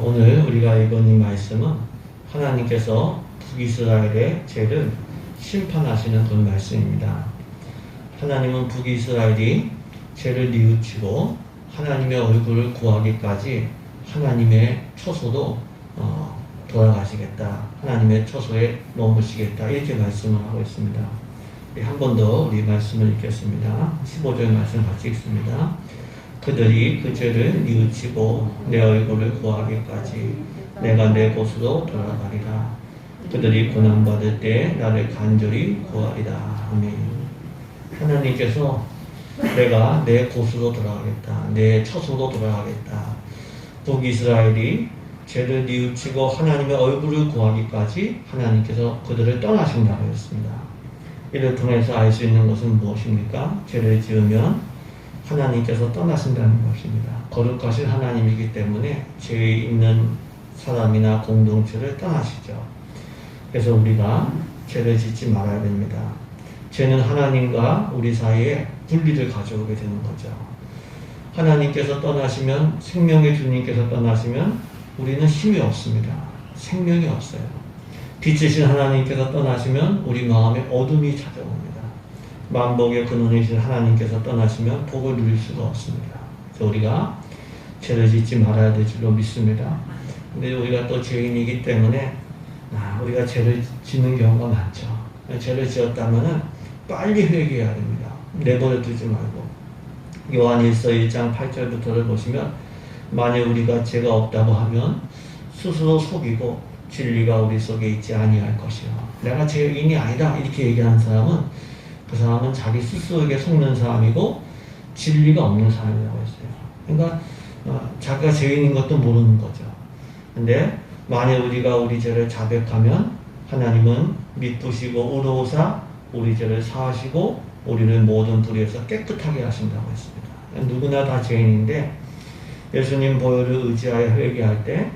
오늘 우리가 읽은 이 말씀은 하나님께서 북이스라엘의 죄를 심판하시는 그런 말씀입니다. 하나님은 북이스라엘이 죄를 뉘우치고 하나님의 얼굴을 구하기까지 하나님의 처소도 돌아가시겠다. 하나님의 처소에 머무시겠다. 이렇게 말씀을 하고 있습니다. 한 번 더 우리 말씀을 읽겠습니다. 15절 말씀 같이 읽습니다. 그들이 그 죄를 뉘우치고 내 얼굴을 구하기까지 내가 내 곳으로 돌아가리라. 그들이 고난받을 때 나를 간절히 구하리라. 아멘. 하나님께서 내가 내 곳으로 돌아가겠다. 내 처소로 돌아가겠다. 북이스라엘이 죄를 뉘우치고 하나님의 얼굴을 구하기까지 하나님께서 그들을 떠나신다고 했습니다. 이를 통해서 알 수 있는 것은 무엇입니까? 죄를 지으면 하나님께서 떠나신다는 것입니다. 거룩하신 하나님이기 때문에 죄에 있는 사람이나 공동체를 떠나시죠. 그래서 우리가 죄를 짓지 말아야 됩니다. 죄는 하나님과 우리 사이에 분리를 가져오게 되는 거죠. 하나님께서 떠나시면, 생명의 주님께서 떠나시면 우리는 힘이 없습니다. 생명이 없어요. 빛이신 하나님께서 떠나시면 우리 마음에 어둠이 찾아옵니다. 만복의 근원이신 하나님께서 떠나시면 복을 누릴 수가 없습니다. 그래서 우리가 죄를 짓지 말아야 될 줄로 믿습니다. 근데 우리가 또 죄인이기 때문에 우리가 죄를 짓는 경우가 많죠. 죄를 지었다면 빨리 회개해야 됩니다. 내버려 두지 말고. 요한일서 1장 8절부터를 보시면 만일 우리가 죄가 없다고 하면 스스로 속이고 진리가 우리 속에 있지 아니할 것이요. 내가 죄인이 아니다 이렇게 얘기하는 사람은 그 사람은 자기 스스로에게 속는 사람이고 진리가 없는 사람이라고 했어요. 그러니까 자기가 죄인인 것도 모르는 거죠. 근데 만일 우리가 우리 죄를 자백하면 하나님은 미쁘시고 의로우사 우리 죄를 사하시고 우리를 모든 불의에서 깨끗하게 하신다고 했습니다. 누구나 다 죄인인데 예수님 보혈을 의지하여 회개할 때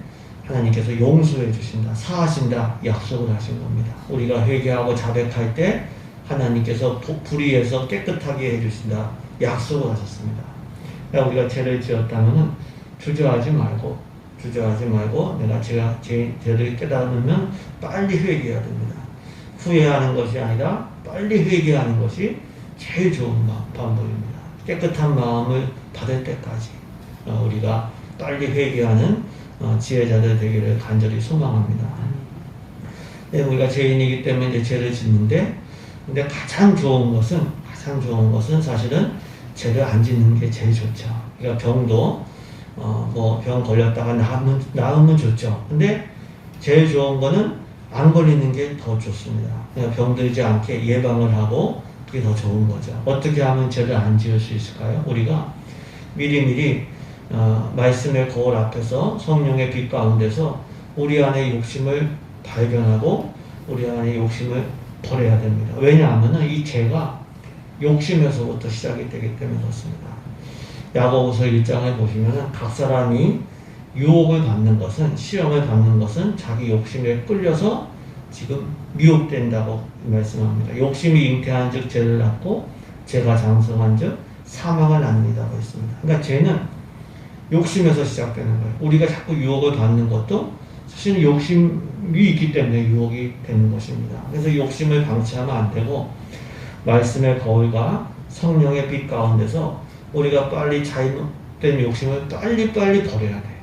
하나님께서 용서해 주신다, 사하신다 약속을 하신 겁니다. 우리가 회개하고 자백할 때 하나님께서 불의에서 깨끗하게 해주신다 약속을 하셨습니다. 그러니까 우리가 죄를 지었다면 주저하지 말고 내가 죄를 깨달으면 빨리 회개해야 됩니다. 후회하는 것이 아니라 빨리 회개하는 것이 제일 좋은 방법입니다. 깨끗한 마음을 받을 때까지 우리가 빨리 회개하는 지혜자들 되기를 간절히 소망합니다. 우리가 죄인이기 때문에 이제 죄를 짓는데 근데 가장 좋은 것은 사실은 죄를 안 짓는 게 제일 좋죠. 그러니까 병도 병 걸렸다가 나으면 좋죠. 근데 제일 좋은 거는 안 걸리는 게 더 좋습니다. 그냥 병들지 않게 예방을 하고 그게 더 좋은 거죠. 어떻게 하면 죄를 안 지을 수 있을까요? 우리가 미리미리 말씀의 거울 앞에서 성령의 빛 가운데서 우리 안의 욕심을 발견하고 우리 안의 욕심을 버려야 됩니다. 왜냐하면 이 죄가 욕심에서부터 시작이 되기 때문에 그렇습니다. 야고보서 1장을 보시면 각 사람이 유혹을 받는 것은, 시험을 받는 것은 자기 욕심에 끌려서 지금 미혹된다고 말씀합니다. 욕심이 잉태한 즉 죄를 낳고 죄가 장성한 즉 사망을 낳는다고 했습니다. 그러니까 죄는 욕심에서 시작되는 거예요. 우리가 자꾸 유혹을 받는 것도 사실은 욕심이 있기 때문에 유혹이 되는 것입니다. 그래서 욕심을 방치하면 안 되고 말씀의 거울과 성령의 빛 가운데서 우리가 빨리 잘못된 욕심을 빨리 버려야 돼요.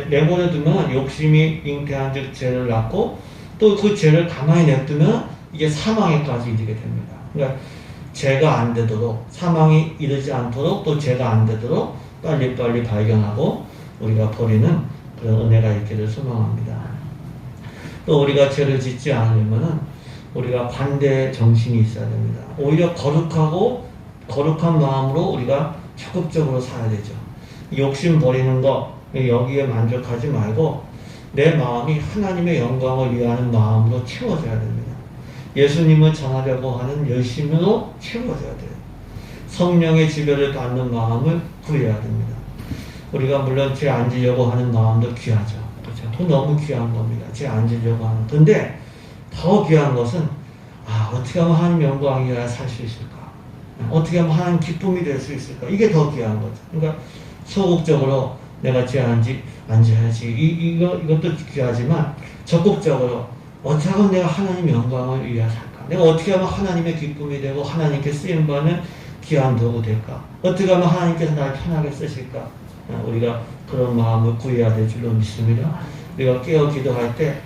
내버려 두면 욕심이 잉태한 즉 죄를 낳고 또 그 죄를 가만히 냅두면 이게 사망에까지 이르게 됩니다. 그러니까 죄가 안 되도록, 사망이 이르지 않도록 또 죄가 안 되도록 빨리 발견하고 우리가 버리는 그런 은혜가 있기를 소망합니다. 또 우리가 죄를 짓지 않으려면 우리가 관대 정신이 있어야 됩니다. 오히려 거룩한 마음으로 우리가 적극적으로 살아야 되죠. 욕심 버리는 거 여기에 만족하지 말고 내 마음이 하나님의 영광을 위하는 마음으로 채워져야 됩니다. 예수님을 전하려고 하는 열심으로 채워져야 돼요. 성령의 지배를 받는 마음을 구해야 됩니다. 우리가 물론 죄 안 지려고 하는 마음도 귀하죠. 그렇죠? 또 너무 귀한 겁니다. 죄 안 지려고 하는. 근데 더 귀한 것은 어떻게 하면 하나님 영광이 위하여 살 수 있을까? 어떻게 하면 하나님 기쁨이 될 수 있을까? 이게 더 귀한 거죠. 그러니까 소극적으로 내가 죄 안 앉아야지. 이것도 귀하지만 적극적으로 어떻게 하면 내가 하나님 영광을 위하여 살까? 내가 어떻게 하면 하나님의 기쁨이 되고 하나님께 쓰임받는 귀한 도구 될까? 어떻게 하면 하나님께서 나를 편하게 쓰실까? 우리가 그런 마음을 구해야 될 줄로 믿습니다. 우리가 깨어 기도할 때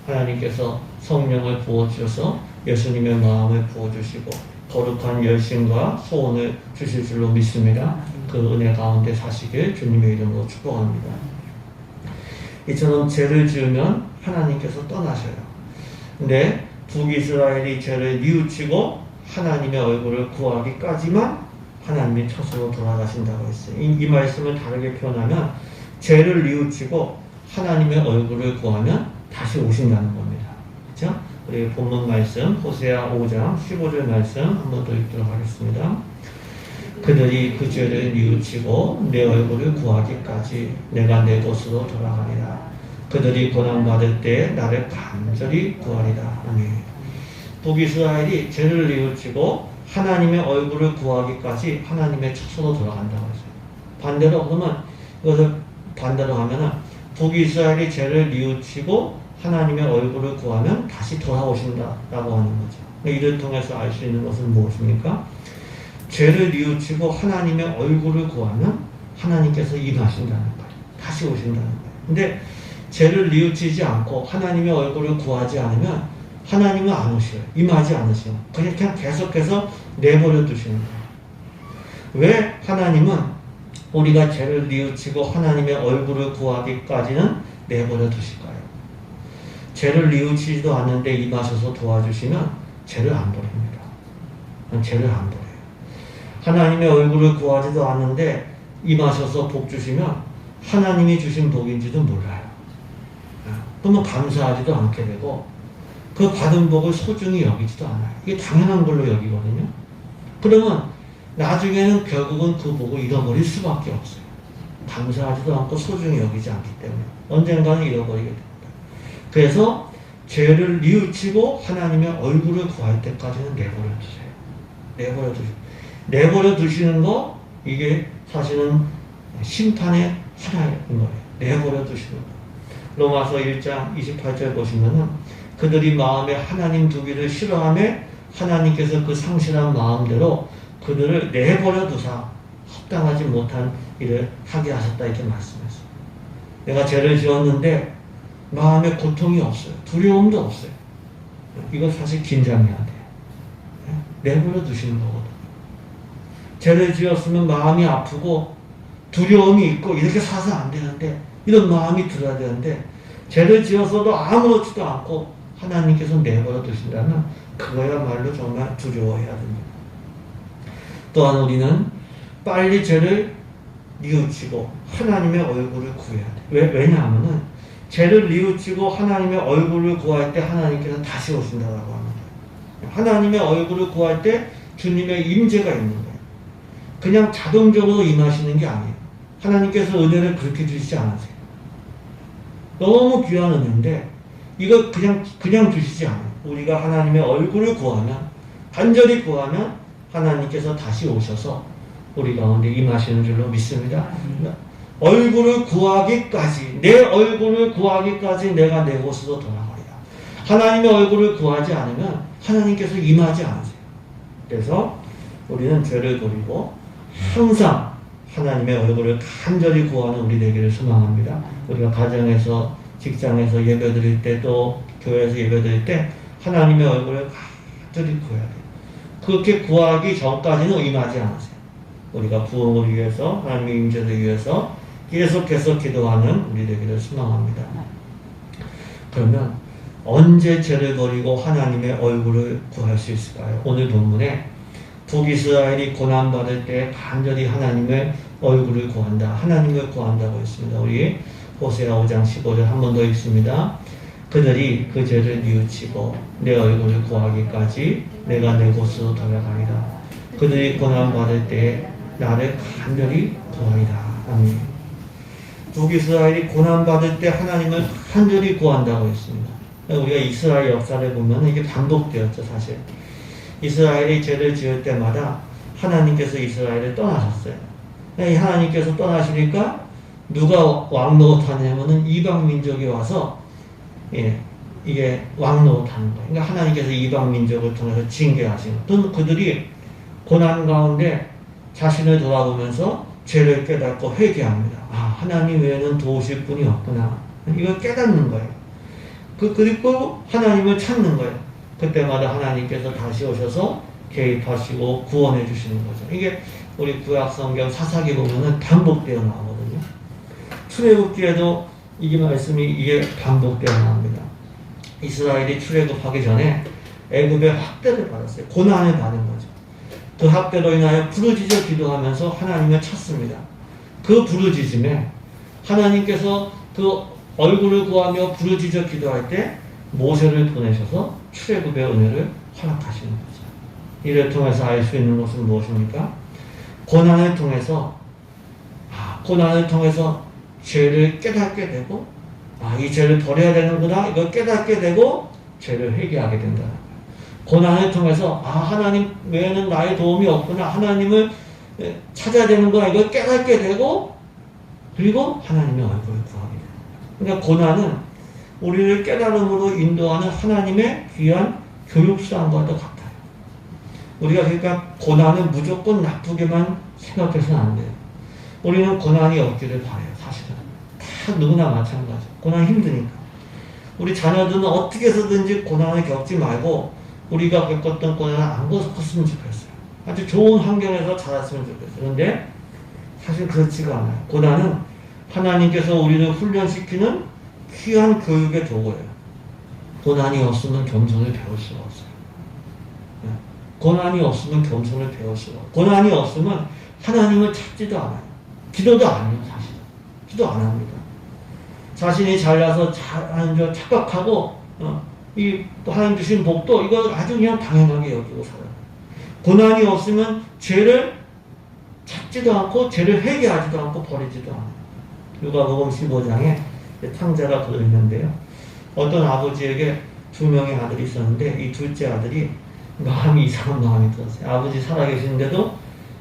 하나님께서 성령을 부어주셔서 예수님의 마음을 부어주시고 거룩한 열심과 소원을 주실 줄로 믿습니다. 그 은혜 가운데 사시길 주님의 이름으로 축복합니다. 이처럼 죄를 지으면 하나님께서 떠나셔요. 근데 북이스라엘이 죄를 뉘우치고 하나님의 얼굴을 구하기까지만 하나님이 처소로 돌아가신다고 했어요. 이 말씀을 다르게 표현하면 죄를 뉘우치고 하나님의 얼굴을 구하면 다시 오신다는 겁니다. 그렇죠? 우리 본문 말씀 호세아 5장 15절 말씀 한 번 더 읽도록 하겠습니다. 그들이 그 죄를 뉘우치고 내 얼굴을 구하기까지 내가 내 곳으로 돌아가리라. 그들이 고난받을 때 나를 간절히 구하리라. 아멘. 북이스라엘이 죄를 뉘우치고 하나님의 얼굴을 구하기까지 하나님의 처소로 돌아간다고 했어요. 반대로 그러면 이것을 반대로 하면은 북이스라엘이 죄를 뉘우치고 하나님의 얼굴을 구하면 다시 돌아오신다라고 하는 거죠. 이를 통해서 알 수 있는 것은 무엇입니까? 죄를 뉘우치고 하나님의 얼굴을 구하면 하나님께서 임하신다는 거예요. 다시 오신다는 거예요. 근데 죄를 뉘우치지 않고 하나님의 얼굴을 구하지 않으면 하나님은 안 오셔요. 임하지 않으셔요. 그냥 계속해서 내버려 두시는 거예요. 왜 하나님은 우리가 죄를 뉘우치고 하나님의 얼굴을 구하기까지는 내버려 두실까요? 죄를 뉘우치지도 않는데 임하셔서 도와주시면 죄를 안 버립니다. 죄를 안 버려요. 하나님의 얼굴을 구하지도 않는데 임하셔서 복 주시면 하나님이 주신 복인지도 몰라요. 그러면 감사하지도 않게 되고 그 받은 복을 소중히 여기지도 않아요. 이게 당연한 걸로 여기거든요. 그러면 나중에는 결국은 그 복을 잃어버릴 수밖에 없어요. 감사하지도 않고 소중히 여기지 않기 때문에 언젠가는 잃어버리게 됩니다. 그래서 죄를 뉘우치고 하나님의 얼굴을 구할 때까지는 내버려 두세요. 내버려 두시는 거, 이게 사실은 심판의 하나인 거예요. 내버려 두시는 거. 로마서 1장 28절 보시면은 그들이 마음에 하나님 두기를 싫어하며 하나님께서 그 상실한 마음대로 그들을 내버려 두사 합당하지 못한 일을 하게 하셨다 이렇게 말씀했어요. 내가 죄를 지었는데 마음에 고통이 없어요. 두려움도 없어요. 이거 사실 긴장해야 돼요. 내버려 두시는 거거든요. 죄를 지었으면 마음이 아프고 두려움이 있고 이렇게 사서 안 되는데 이런 마음이 들어야 되는데 죄를 지어서도 아무렇지도 않고 하나님께서 내버려 두신다면 그거야말로 정말 두려워해야 됩니다. 또한 우리는 빨리 죄를 뉘우치고 하나님의 얼굴을 구해야 돼요. 왜냐하면 죄를 뉘우치고 하나님의 얼굴을 구할 때 하나님께서 다시 오신다고 합니다. 하나님의 얼굴을 구할 때 주님의 임재가 있는 거예요. 그냥 자동적으로 임하시는 게 아니에요. 하나님께서 은혜를 그렇게 주시지 않으세요. 너무 귀한 은혜인데 이걸 그냥 주시지 않아요. 우리가 하나님의 얼굴을 구하면, 간절히 구하면 하나님께서 다시 오셔서 우리 가운데 임하시는 줄로 믿습니다. 얼굴을 구하기까지, 내 얼굴을 구하기까지 내가 내 곳으로 돌아가리라. 하나님의 얼굴을 구하지 않으면 하나님께서 임하지 않으세요. 그래서 우리는 죄를 버리고 항상 하나님의 얼굴을 간절히 구하는 우리 되기를 소망합니다. 우리가 가정에서, 직장에서 예배드릴 때, 또 교회에서 예배드릴 때 하나님의 얼굴을 간절히 구해야 돼요. 그렇게 구하기 전까지는 임하지 않으세요. 우리가 부흥을 위해서, 하나님의 임재를 위해서 계속해서 기도하는 우리 되기를 소망합니다. 그러면 언제 죄를 버리고 하나님의 얼굴을 구할 수 있을까요? 오늘 본문에 북이스라엘이 고난받을 때 간절히 하나님의 얼굴을 구한다. 하나님을 구한다고 했습니다. 우리 호세아 5장 15절 한 번 더 읽습니다. 그들이 그 죄를 뉘우치고 내 얼굴을 구하기까지 내가 내 곳으로 돌아가리라. 그들이 고난받을 때 나를 간절히 구하리라. 아멘. 북이스라엘이 고난받을 때 하나님을 간절히 구한다고 했습니다. 우리가 이스라엘 역사를 보면 이게 반복되었죠, 사실. 이스라엘이 죄를 지을 때마다 하나님께서 이스라엘을 떠나셨어요. 하나님께서 떠나시니까 누가 왕 노릇하냐면은 이방 민족이 와서 예, 이게 왕 노릇하는 거예요. 그러니까 하나님께서 이방 민족을 통해서 징계하시는 거예요. 또는 그들이 고난 가운데 자신을 돌아보면서 죄를 깨닫고 회개합니다. 아, 하나님 외에는 도우실 분이 없구나. 이걸 깨닫는 거예요. 그리고 하나님을 찾는 거예요. 그때마다 하나님께서 다시 오셔서 개입하시고 구원해 주시는 거죠. 이게 우리 구약 성경 사사기 보면은 반복되어 나오거든요. 출애굽기에도 이게 말씀이 이게 반복되어 나옵니다. 이스라엘이 출애굽하기 전에 애굽의 학대를 받았어요. 고난을 받은 거죠. 그 학대로 인하여 부르짖어 기도하면서 하나님을 찾습니다. 그 부르짖음에 하나님께서 그 얼굴을 구하며 부르짖어 기도할 때 모세를 보내셔서 출애굽의 은혜를 허락하시는 거죠. 이를 통해서 알 수 있는 것은 무엇입니까? 고난을 통해서 죄를 깨닫게 되고 이 죄를 버려야 되는구나 이걸 깨닫게 되고 죄를 회개하게 된다. 고난을 통해서 하나님 외에는 나의 도움이 없구나 하나님을 찾아야 되는구나 이걸 깨닫게 되고 그리고 하나님의 얼굴을 구하게 됩니다. 그러니까 고난은 우리를 깨달음으로 인도하는 하나님의 귀한 교육수단과도 같아요. 우리가 그러니까 고난은 무조건 나쁘게만 생각해서는 안 돼요. 우리는 고난이 없기를 바라요. 사실은 다 누구나 마찬가지. 고난 힘드니까. 우리 자녀들은 어떻게 해서든지 고난을 겪지 말고 우리가 겪었던 고난을 안 겪었으면 좋겠어요. 아주 좋은 환경에서 자랐으면 좋겠어요. 그런데 사실 그렇지가 않아요. 고난은 하나님께서 우리를 훈련시키는 귀한 교육의 도구예요. 고난이 없으면 겸손을 배울 수가 없어요. 고난이 없으면 겸손을 배울 수가 없어요. 고난이 없으면 하나님을 찾지도 않아요. 기도도 안 해요, 사실. 기도 안 합니다. 자신이 잘나서 잘하는 줄 착각하고, 또 하나님 주신 복도 이걸 아주 그냥 당연하게 여기고 살아요. 고난이 없으면 죄를 찾지도 않고, 죄를 회개하지도 않고, 버리지도 않아요. 누가복음 15장에 탕자가 들어있는데요. 어떤 아버지에게 2명의 아들이 있었는데, 이 둘째 아들이 마음이 이상한 마음이 들었어요. 아버지 살아계시는데도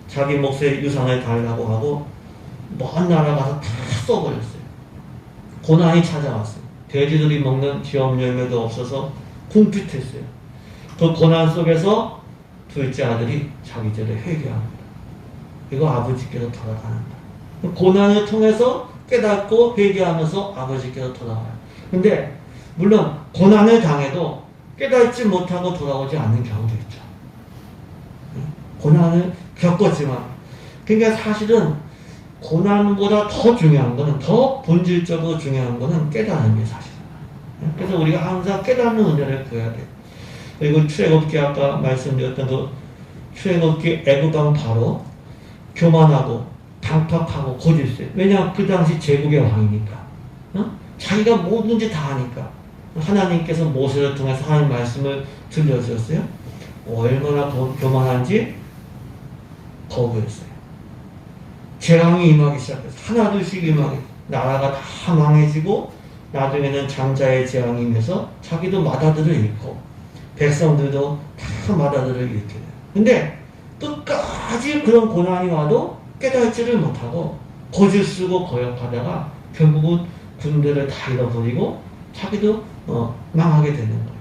자기 몫의 유산을 달라고 하고 먼 나라 가서 다 써버렸어요. 고난이 찾아왔어요. 돼지들이 먹는 지업 열매도 없어서 궁핍했어요. 그 고난 속에서 둘째 아들이 자기 죄를 회개합니다. 이거 아버지께로 돌아가는 거예요. 고난을 통해서 깨닫고 회개하면서 아버지께로 돌아와요. 근데 물론 고난을 당해도 깨닫지 못하고 돌아오지 않는 경우도 있죠. 고난을 겪었지만 그러니까 사실은 고난보다 더 중요한 거는 더 본질적으로 중요한 거는 깨달음이 사실은. 그래서 우리가 항상 깨닫는 은혜를 구해야 돼요. 그리고 출애굽기 아까 말씀드렸던 그 출애굽기 애굽왕 바로 교만하고 강팍하고 고질세. 왜냐하면 그 당시 제국의 왕이니까. 자기가 뭐든지 다 하니까. 하나님께서 모세를 통해서 하나님 말씀을 들려주셨어요. 얼마나 교만한지 거부했어요. 재앙이 임하기 시작했어요. 하나둘씩 임하게 나라가 다 망해지고 나중에는 장자의 재앙이 임해서 자기도 마다들을 잃고 백성들도 다 마다들을 잃게 돼요. 근데 끝까지 그런 고난이 와도 깨닫지를 못하고 거짓 쓰고 거역하다가 결국은 군대를 다 잃어버리고 자기도 망하게 되는 거예요.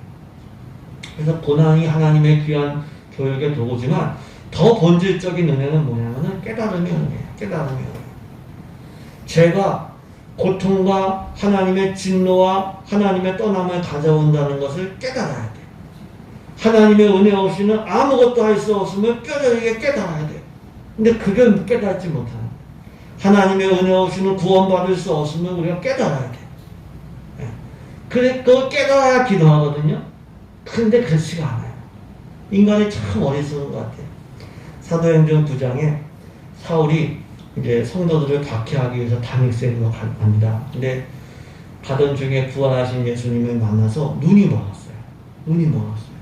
그래서 고난이 하나님의 귀한 교육의 도구지만 더 본질적인 은혜는 뭐냐면은 깨달음의 은혜예요. 깨달음의 은혜. 죄가 고통과 하나님의 진노와 하나님의 떠남을 가져온다는 것을 깨달아야 돼요. 하나님의 은혜 없이는 아무것도 할 수 없음을 뼈저리게 깨달아야 돼요. 근데 그걸 깨닫지 못하는 하나님의 은혜 없이는 구원받을 수 없음을 우리가 깨달아야 돼요. 그래, 그걸 깨달아야 기도하거든요. 근데 그렇지가 않아요. 인간이 참 어리석은 것 같아요. 사도행전 9장에 사울이 이제 성도들을 박해하기 위해서 담익색으로 갑니다. 근데 가던 중에 부활하신 예수님을 만나서 눈이 멀었어요. 눈이 멀었어요.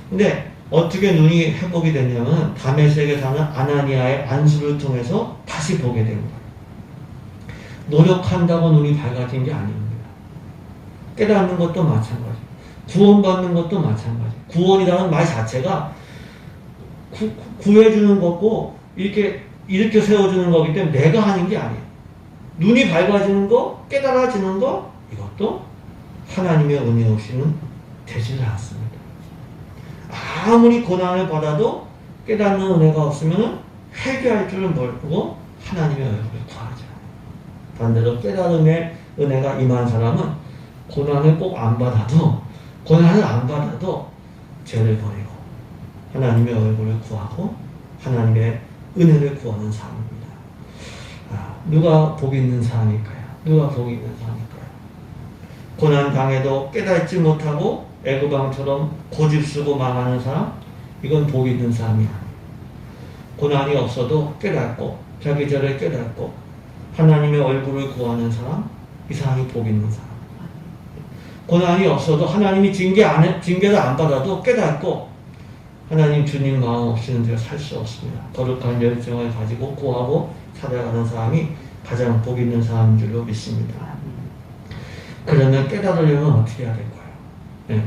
근데 어떻게 눈이 회복이 됐냐면 다메섹에 사는 아나니아의 안수를 통해서 다시 보게 된 거예요. 노력한다고 눈이 밝아진 게 아닙니다. 깨닫는 것도 마찬가지. 구원받는 것도 마찬가지. 구원이라는 말 자체가 구해주는 거고 이렇게 세워주는 거기 때문에 내가 하는 게 아니에요. 눈이 밝아지는 거, 깨달아지는 거, 이것도 하나님의 은혜 없이는 되지를 않습니다. 아무리 고난을 받아도 깨닫는 은혜가 없으면 회개할 줄을 모르고 하나님의 얼굴을 구하지 않아요. 반대로 깨달음의 은혜가 임한 사람은 고난을 꼭 안 받아도, 고난을 안 받아도 죄를 버리고 하나님의 얼굴을 구하고 하나님의 은혜를 구하는 사람입니다. 누가 복 있는 사람일까요? 누가 복 있는 사람일까요? 고난 당해도 깨닫지 못하고 애구방처럼 고집쓰고 망하는 사람, 이건 복 있는 사람이 아니에요. 고난이 없어도 깨닫고 자기 죄를 깨닫고 하나님의 얼굴을 구하는 사람, 이 사람이 복 있는 사람. 고난이 없어도 하나님이 징계를 안 받아도 깨닫고 하나님 주님 마음 없이는 제가 살 수 없습니다. 거룩한 열정을 가지고 구하고 살아가는 사람이 가장 복 있는 사람인 줄로 믿습니다. 그러면 깨달으려면 어떻게 해야 될까요? 네.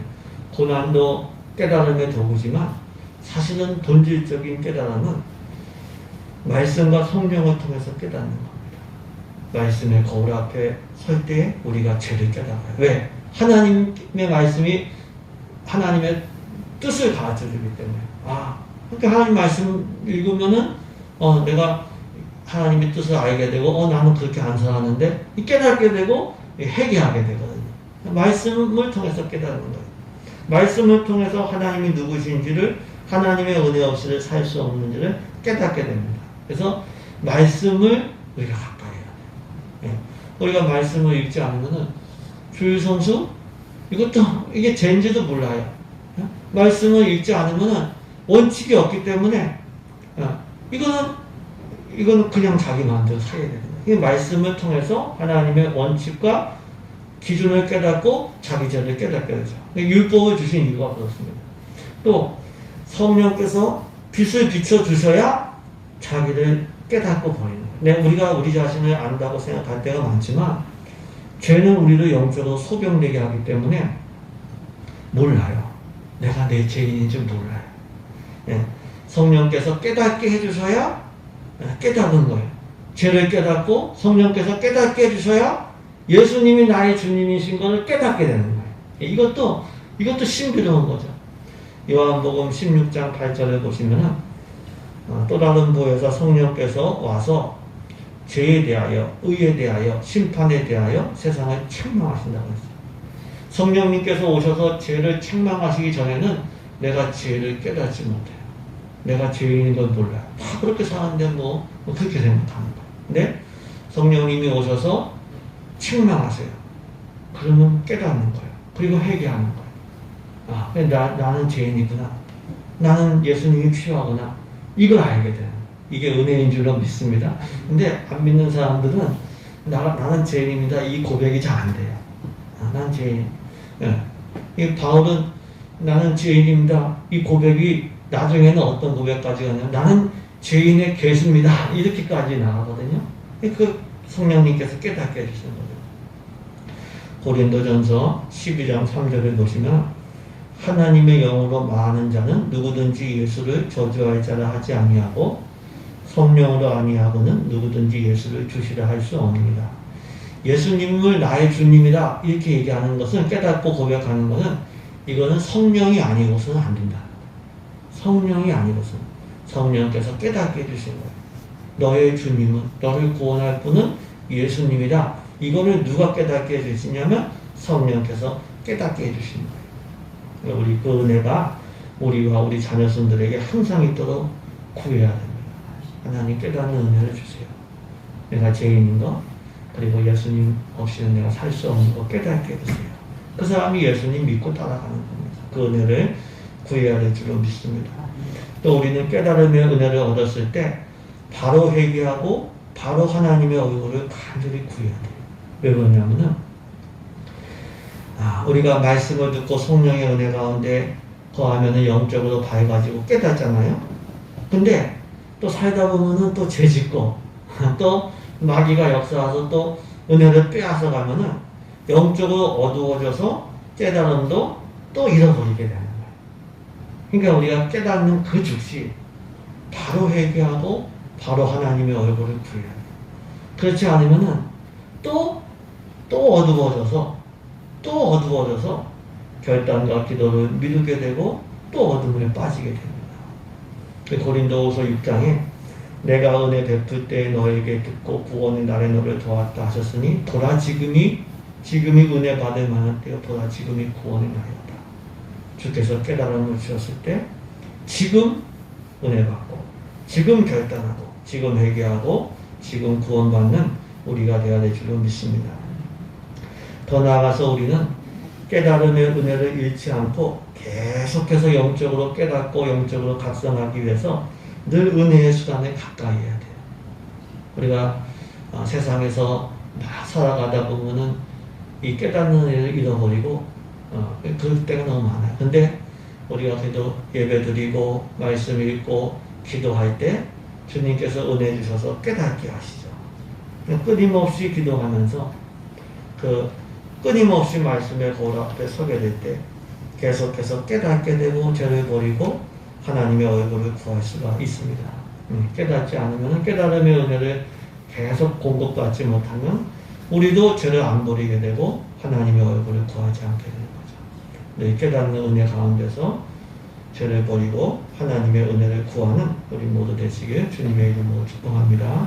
고난도 깨달음의 도구지만 사실은 본질적인 깨달음은 말씀과 성령을 통해서 깨닫는 겁니다. 말씀의 거울 앞에 설 때에 우리가 죄를 깨달아요. 왜? 하나님의 말씀이 하나님의 뜻을 가르쳐주기 때문에. 그러니까 하나님 말씀 읽으면은 내가 하나님의 뜻을 알게 되고 나는 그렇게 안 살았는데 깨닫게 되고 회개하게 되거든요. 말씀을 통해서 깨닫는 거예요. 말씀을 통해서 하나님이 누구신지를, 하나님의 은혜 없이는 살 수 없는지를 깨닫게 됩니다. 그래서 말씀을 우리가 가까이 해야 돼요. 우리가 말씀을 읽지 않으면은 주일성수 이게 죄인지도 몰라요. 말씀을 읽지 않으면은 원칙이 없기 때문에 이거는 그냥 자기 마음대로 살아야 됩니다. 이 말씀을 통해서 하나님의 원칙과 기준을 깨닫고 자기 죄를 깨닫게 되죠. 율법을 주신 이유가 그렇습니다. 또 성령께서 빛을 비춰주셔야 자기를 깨닫고 버리는 거예요. 우리가 우리 자신을 안다고 생각할 때가 많지만 죄는 우리를 영적으로 소경되게 하기 때문에 몰라요. 내가 내 죄인인 줄 몰라요. 성령께서 깨닫게 해주셔야 깨닫는 거예요. 죄를 깨닫고 성령께서 깨닫게 해주셔야 예수님이 나의 주님이신 것을 깨닫게 되는 거예요. 이것도 신비로운 거죠. 요한복음 16장 8절을 보시면은 또 다른 부에서 성령께서 와서 죄에 대하여, 의에 대하여, 심판에 대하여 세상을 책망하신다고 했어요. 성령님께서 오셔서 죄를 책망하시기 전에는 내가 죄를 깨닫지 못해요. 내가 죄인인 걸 몰라요. 다 그렇게 사는데 그렇게 생각하는 거예요. 근데 성령님이 오셔서 책망하세요. 그러면 깨닫는 거예요. 그리고 회개하는 거예요. 나는 죄인이구나. 나는 예수님이 필요하구나. 이걸 알게 돼요. 이게 은혜인 줄로 믿습니다. 근데 안 믿는 사람들은 나는 죄인입니다. 이 고백이 잘 안 돼요. 난 죄인. 이 바울은 나는 죄인입니다. 이 고백이 나중에는 어떤 고백까지 가냐면 나는 죄인의 개수입니다. 이렇게까지 나가거든요. 그 성령님께서 깨닫게 해주시는 거죠. 고린도전서 12장 3절을 보시면 하나님의 영으로 많은 자는 누구든지 예수를 저주할 자라 하지 아니하고 성령으로 아니하고는 누구든지 예수를 주시라 할 수 없습니다. 예수님을 나의 주님이다 이렇게 얘기하는 것은, 깨닫고 고백하는 것은, 이거는 성령이 아니고서는 안 된다. 성령이 아니고서는 성령께서 깨닫게 해주신 거예요. 너의 주님은, 너를 구원할 분은 예수님이다. 이거를 누가 깨닫게 해주시냐면 성령께서 깨닫게 해주신 거예요. 우리 그 은혜가 우리와 우리 자녀손들에게 항상 있도록 구해야 됩니다. 하나님 깨닫는 은혜를 주세요. 내가 죄인인 거, 그리고 예수님 없이는 내가 살 수 없는 거 깨닫게 해주세요. 그 사람이 예수님 믿고 따라가는 겁니다. 그 은혜를 구해야 될 줄로 믿습니다. 또 우리는 깨달음의 은혜를 얻었을 때 바로 회개하고 바로 하나님의 얼굴을 간절히 구해야 돼요. 왜 그러냐면은 우리가 말씀을 듣고 성령의 은혜 가운데 거하면은 영적으로 밝아지고 깨닫잖아요. 근데 또 살다 보면은 또 죄짓고 또 마귀가 역사와서 또 은혜를 빼앗아 가면은 영적으로 어두워져서 깨달음도 또 잃어버리게 되는 거예요. 그러니까 우리가 깨닫는 그 즉시 바로 회개하고 바로 하나님의 얼굴을 구해야 돼요. 그렇지 않으면은 또 어두워져서 결단과 기도를 미루게 되고 또 어둠에 빠지게 됩니다. 고린도후서 6장에 내가 은혜 베풀 때 너에게 듣고 구원의 날에 너를 도왔다 하셨으니 보라 지금이 은혜 받을 만한 때요 보라 지금이 구원의 날이었다. 주께서 깨달음을 주셨을 때 지금 은혜 받고 지금 결단하고 지금 회개하고 지금 구원받는 우리가 되어야 될 줄로 믿습니다. 더 나아가서 우리는 깨달음의 은혜를 잃지 않고 계속해서 영적으로 깨닫고 영적으로 각성하기 위해서 늘 은혜의 수단에 가까이 해야 돼요. 우리가 세상에서 막 살아가다 보면은 이 깨닫는 은혜를 잃어버리고 그럴 때가 너무 많아요. 근데 우리가 그래도 예배 드리고 말씀 읽고 기도할 때 주님께서 은혜 주셔서 깨닫게 하시죠. 끊임없이 기도하면서 끊임없이 말씀의 거울 앞에 서게 될 때 계속해서 깨닫게 되고 죄를 버리고 하나님의 얼굴을 구할 수가 있습니다. 깨닫지 않으면 깨달음의 은혜를 계속 공급받지 못하면 우리도 죄를 안 버리게 되고 하나님의 얼굴을 구하지 않게 되는 거죠. 깨닫는 은혜 가운데서 죄를 버리고 하나님의 은혜를 구하는 우리 모두 되시길 주님의 이름으로 축복합니다.